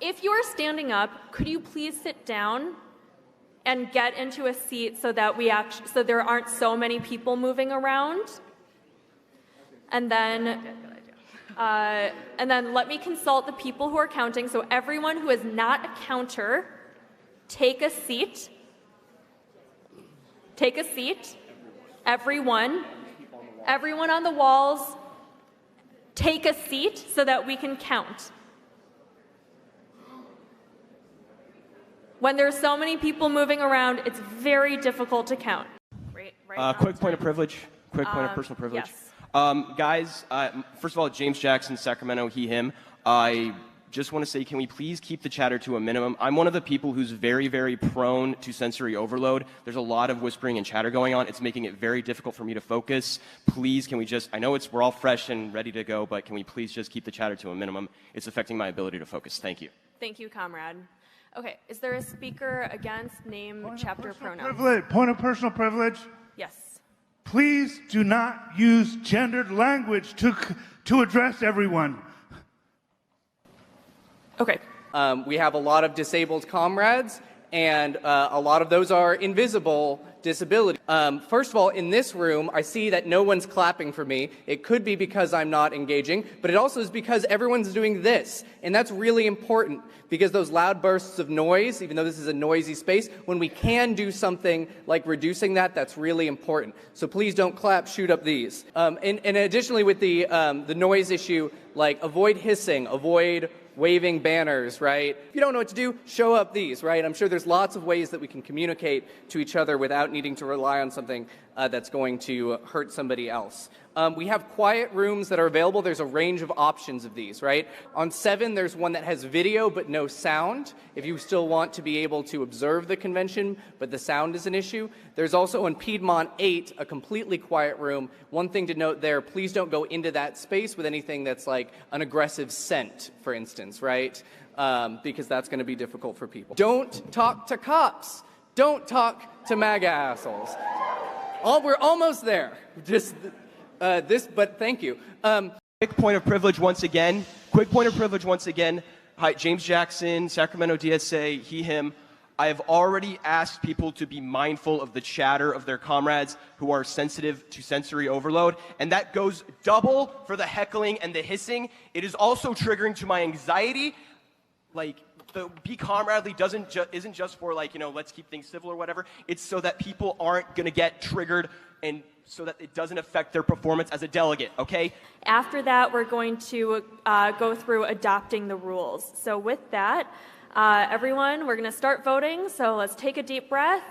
If you're standing up, could you please sit down and get into a seat so that so there aren't so many people moving around? And then let me consult the people who are counting. So everyone who is not a counter, take a seat. Take a seat. Everyone on the walls, take a seat so that we can count. When there's so many people moving around, it's very difficult to count. Quick point of privilege. Quick point of personal privilege. Yes. Guys, first of all, James Jackson, Sacramento, he, him. I just want to say, can we please keep the chatter to a minimum? I'm one of the people who's very, very prone to sensory overload. There's a lot of whispering and chatter going on. It's making it very difficult for me to focus. Please, can we just, I know we're all fresh and ready to go, but can we please just keep the chatter to a minimum? It's affecting my ability to focus. Thank you. Thank you, comrade. Okay, is there a speaker against name, chapter, pronoun? Point of personal privilege. Yes. Please do not use gendered language to address everyone. Okay. We have a lot of disabled comrades, and a lot of those are invisible disability. First of all, in this room, I see that no one's clapping for me. It could be because I'm not engaging, but it also is because everyone's doing this. And that's really important, because those loud bursts of noise, even though this is a noisy space, when we can do something like reducing that, that's really important. So please don't clap, shoot up these. And additionally with the noise issue, like avoid hissing, avoid waving banners, right? If you don't know what to do, show up these, right? I'm sure there's lots of ways that we can communicate to each other without needing to rely on something that's going to hurt somebody else. We have quiet rooms that are available. There's a range of options of these, right? On 7, there's one that has video but no sound, if you still want to be able to observe the convention, but the sound is an issue. There's also on Piedmont 8, a completely quiet room. One thing to note there, please don't go into that space with anything that's like an aggressive scent, for instance, right? Because that's going to be difficult for people. Don't talk to cops. Don't talk to MAGA assholes. We're almost there. Just but thank you. Quick point of privilege once again. Quick point of privilege once again. Hi, James Jackson, Sacramento DSA, he, him. I have already asked people to be mindful of the chatter of their comrades who are sensitive to sensory overload, and that goes double for the heckling and the hissing. It is also triggering to my anxiety. Like, the be comradely isn't just for, like, you know, let's keep things civil or whatever. It's so that people aren't going to get triggered and so that it doesn't affect their performance as a delegate, okay? After that, we're going to go through adopting the rules. So with that, everyone, we're going to start voting. So let's take a deep breath.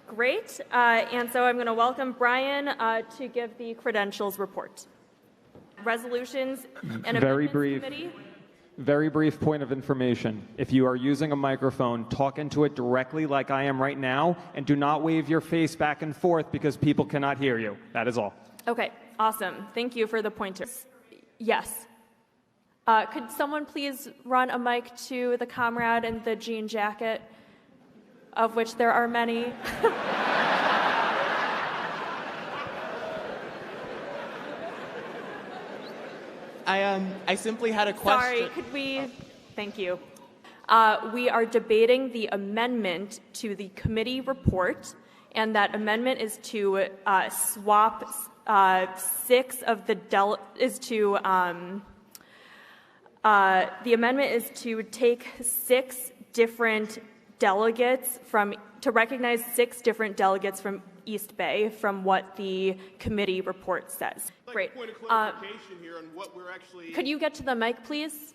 Great. And so I'm going to welcome Brian to give the credentials report. Resolutions and Very amendments brief. committee. Very brief point of information. If you are using a microphone, talk into it directly like I am right now, and do not wave your face back and forth because people cannot hear you. That is all. Okay, awesome. Thank you for the pointers. Yes. Could someone please run a mic to the comrade in the jean jacket, of which there are many? I simply had a question. Sorry, could we? Thank you. We are debating the amendment to the committee report, and that amendment is to swap 6 of the the amendment is to take 6 different delegates to recognize 6 different delegates from East Bay from what the committee report says. Great. Point of clarification here on what we're actually... Could you get to the mic, please?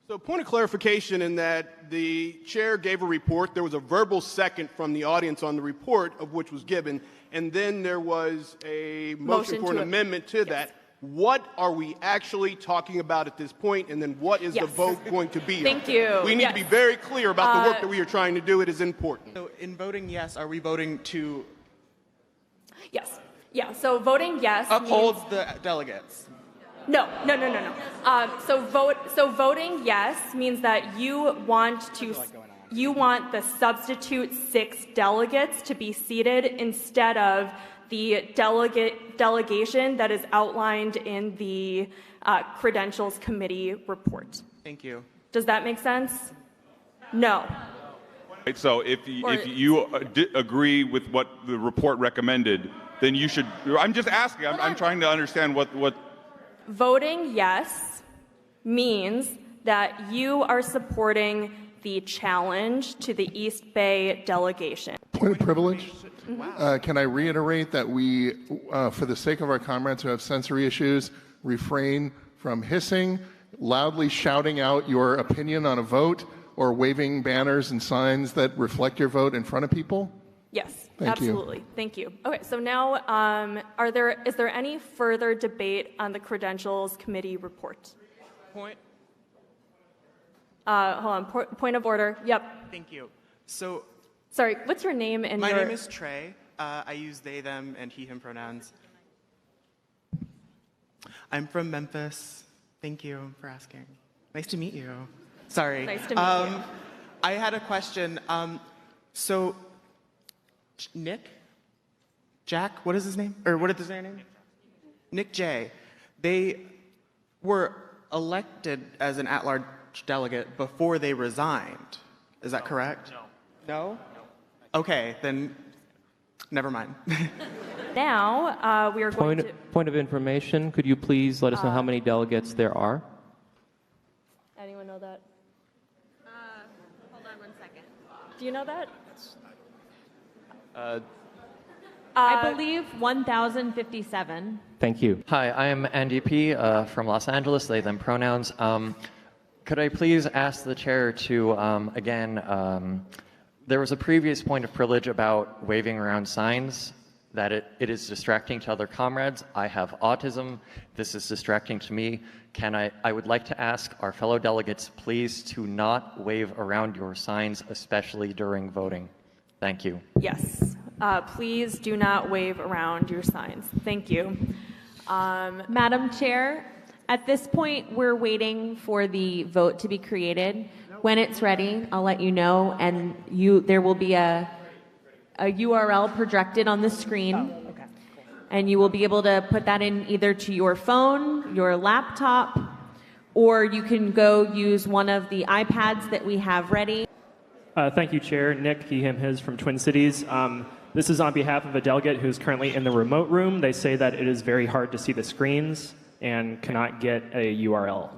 So point of clarification in that the chair gave a report. There was a verbal second from the audience on the report of which was given, and then there was a motion for an amendment to that. What are we actually talking about at this point, and then what is the vote going to be? Thank you. We need to be very clear about the work that we are trying to do. It is important. So in voting yes, are we voting to Yes. Yeah, so voting yes uphold means... the delegates? No. So voting yes means that you want the substitute 6 delegates to be seated instead of the delegation that is outlined in the Credentials Committee report. Thank you. Does that make sense? No. Right, so if you agree with what the report recommended, then you should. I'm just asking. I'm trying to understand what. Voting yes means that you are supporting the challenge to the East Bay delegation. Point of privilege. Can I reiterate that we, for the sake of our comrades who have sensory issues, refrain from hissing, loudly shouting out your opinion on a vote, or waving banners and signs that reflect your vote in front of people? Yes, Thank you. absolutely. Thank you. Okay, so now is there any further debate on the Credentials Committee report? Point. Hold on, point of order. Yep. Thank you. So, Sorry, what's your name and my your... name is Trey. I use they, them, and he, him pronouns. I'm from Memphis. Thank you for asking. Nice to meet you. Sorry. Nice to meet you. I had a question. So, Nick? Jack? What is his name? Or what is their name? Nick J. They were elected as an at-large delegate before they resigned. Is that correct? No. No? Okay, then never mind. Now, we are going to... Point of information, could you please let us know how many delegates there are? Anyone know that? Hold on 1 second. Do you know that? I believe 1,057. Thank you. Hi, I am Andy P. From Los Angeles, they, them pronouns. Could I please ask the chair to, again, there was a previous point of privilege about waving around signs, that it is distracting to other comrades. I have autism. This is distracting to me. I would like to ask our fellow delegates, please, to not wave around your signs, especially during voting. Thank you. Yes. Please do not wave around your signs. Thank you. Madam Chair, at this point, we're waiting for the vote to be created. When it's ready, I'll let you know, and there will be a URL projected on the screen, and you will be able to put that in either to your phone, your laptop, or you can go use one of the iPads that we have ready. Thank you, Chair. Nick, he, him, his from Twin Cities. This is on behalf of a delegate who's currently in the remote room. They say that it is very hard to see the screens and cannot get a URL.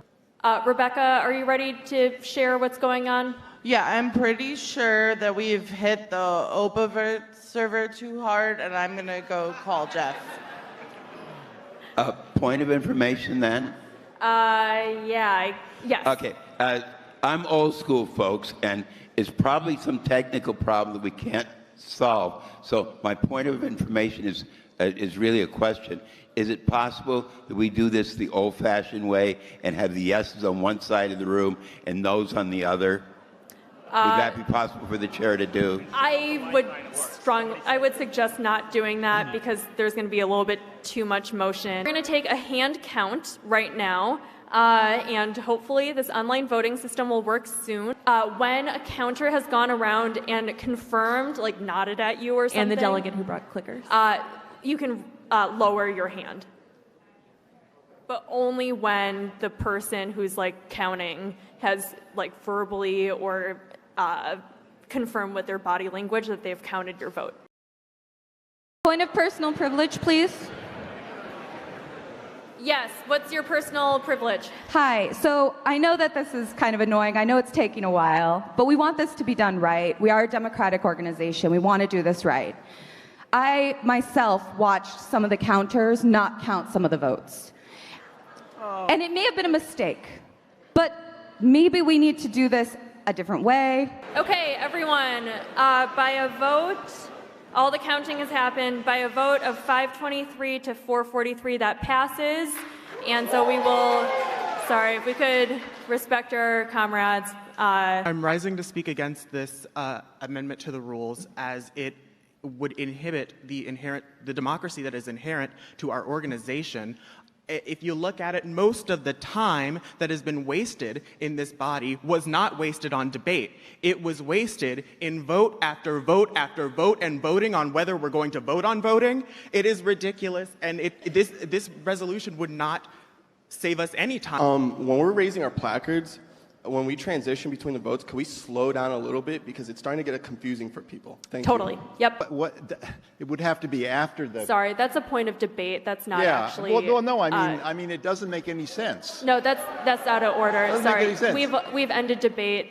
Rebecca, are you ready to share what's going on? Yeah, I'm pretty sure that we've hit the OPA server too hard, and I'm going to go call Jeff. Point of information then? Yes. Okay. I'm old school, folks, and it's probably some technical problem that we can't solve. So my point of information is really a question. Is it possible that we do this the old-fashioned way and have the yeses on one side of the room and noes on the other? Would that be possible for the chair to do? I would suggest not doing that because there's going to be a little bit too much motion. We're going to take a hand count right now, and hopefully this online voting system will work soon. When a counter has gone around and confirmed, like nodded at you or something, And the delegate who brought clickers. You can lower your hand. But only when the person who's like counting has like verbally or confirmed with their body language that they've counted your vote. Point of personal privilege, please. Yes, what's your personal privilege? Hi, so I know that this is kind of annoying. I know it's taking a while, but we want this to be done right. We are a democratic organization. We want to do this right. I myself watched some of the counters not count some of the votes. And it may have been a mistake, but maybe we need to do this a different way. Okay, everyone, by a vote, all the counting has happened. By a vote of 523 to 443, that passes. And so we will, sorry, if we could respect our comrades. I'm rising to speak against this amendment to the rules as it would inhibit the democracy that is inherent to our organization. if you look at it, most of the time that has been wasted in this body was not wasted on debate. It was wasted in vote after vote after vote and voting on whether we're going to vote on voting. It is ridiculous, and this resolution would not save us any time. When we're raising our placards, when we transition between the votes, can we slow down a little bit because it's starting to get confusing for people? Thank you. Totally. Yep. It would have to be after the. Sorry, that's a point of debate. That's not actually. Well, no, I mean, it doesnn't make any sense. No, that's out of order. Doesn't Sorry, make any sense. we've ended debate.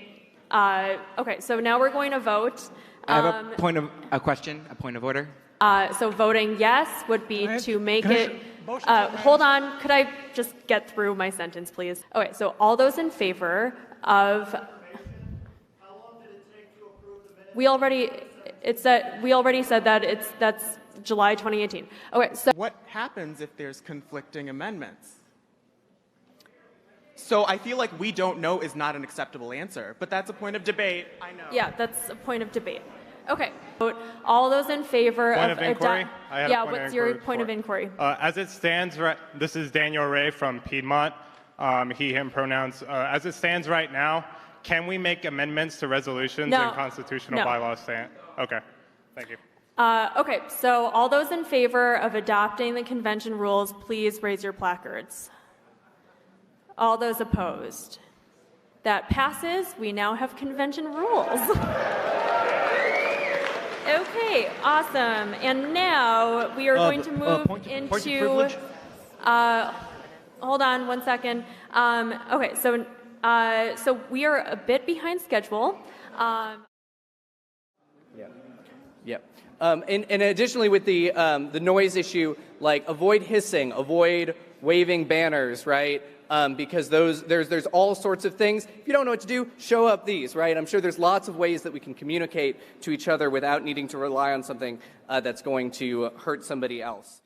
Okay, so now we're going to vote. I have a question, a point of order. So voting yes would be to make it. Hold on, could I just get through my sentence, please? Okay, so all those in favor of. How long did it take to approve the minutes? We already said that that's July 2018. Okay, so what happens if there's conflicting amendments? So I feel like we don't know is not an acceptable answer, but that's a point of debate. I know. Yeah, that's a point of debate. Okay. All those in favor point of inquiry? What's your point of inquiry? As it stands, this is Daniel Ray from Piedmont, he, him pronouns. As it stands right now, can we make amendments to resolutions and constitutional bylaws stand? Okay, thank you. Okay, so all those in favor of adopting the convention rules, please raise your placards. All those opposed? That passes. We now have convention rules. Okay, awesome. And now we are going to move into. Hold on 1 second. Okay, so we are a bit behind schedule. Yep. And additionally, with the noise issue, like avoid hissing, avoid waving banners, right? Because there's all sorts of things. If you don't know what to do, show up these, right? I'm sure there's lots of ways that we can communicate to each other without needing to rely on something that's going to hurt somebody else.